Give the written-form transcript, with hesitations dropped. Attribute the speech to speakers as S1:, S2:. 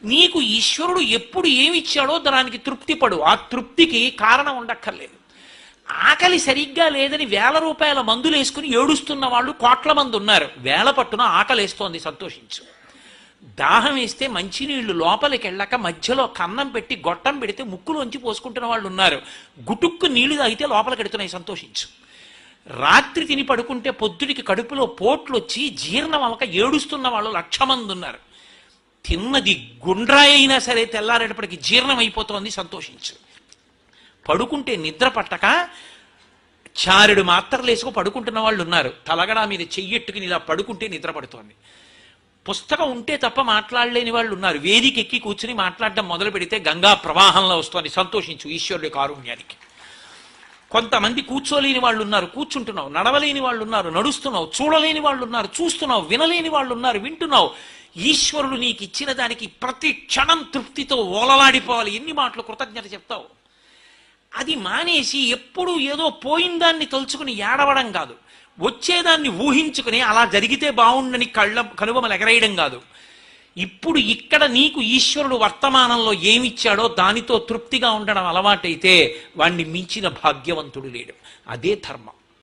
S1: నీకు ఈశ్వరుడు ఎప్పుడు ఏమిచ్చాడో దానికి తృప్తి పడు. ఆ తృప్తికి కారణం ఉండక్కర్లేదు. ఆకలి సరిగ్గా లేదని 1000 రూపాయల మందులు వేసుకుని ఏడుస్తున్న వాళ్ళు కోట్ల మంది ఉన్నారు. వేళ పట్టున ఆకలేస్తోంది, సంతోషించు. దాహం వేస్తే మంచినీళ్లు లోపలికి వెళ్ళక మధ్యలో కన్నం పెట్టి గొట్టం పెడితే ముక్కులోంచి పోసుకుంటున్న వాళ్ళు ఉన్నారు. గుటుక్కు నీళ్లు తాగితే లోపలికి ఎడుతున్నాయి, సంతోషించు. రాత్రి తిని పడుకుంటే పొద్దుడికి కడుపులో పోట్లు వచ్చి జీర్ణం అవ్వక ఏడుస్తున్న వాళ్ళు 1,00,000 మంది ఉన్నారు. తిన్నది గుండ్రాయి అయినా సరే తెల్లారేటప్పటికి జీర్ణం అయిపోతోంది, సంతోషించు. పడుకుంటే నిద్ర పట్టక చారెడు మాత్రలు వేసుకు పడుకుంటున్న వాళ్ళు ఉన్నారు. తలగడా మీద చెయ్యెట్టుకుని ఇలా పడుకుంటే నిద్ర పడుతోంది. పుస్తకం ఉంటే తప్ప మాట్లాడలేని వాళ్ళు ఉన్నారు. వేదిక ఎక్కి కూర్చుని మాట్లాడడం మొదలు పెడితే గంగా ప్రవాహంలో వస్తోంది, సంతోషించు ఈశ్వరుడి కారుణ్యానికి. కొంతమంది కూర్చోలేని వాళ్ళు ఉన్నారు, కూర్చుంటున్నావు. నడవలేని వాళ్ళు ఉన్నారు, నడుస్తున్నావు. చూడలేని వాళ్ళు ఉన్నారు, చూస్తున్నావు. వినలేని వాళ్ళు ఉన్నారు, వింటున్నావు. ఈశ్వరుడు నీకు ఇచ్చిన దానికి ప్రతి క్షణం తృప్తితో ఓలలాడిపోవాలి. ఎన్ని మాటలు కృతజ్ఞత చెప్తావు. అది మానేసి ఎప్పుడు ఏదో పోయిందాన్ని తలుచుకుని ఏడవడం కాదు, వచ్చేదాన్ని ఊహించుకుని అలా జరిగితే బాగుండని కనుబొమలు ఎగరేయడం కాదు. ఇప్పుడు ఇక్కడ నీకు ఈశ్వరుడు వర్తమానంలో ఏమిచ్చాడో దానితో తృప్తిగా ఉండడం అలవాటైతే వాణ్ణి మించిన భాగ్యవంతుడు లేడు. అదే ధర్మం.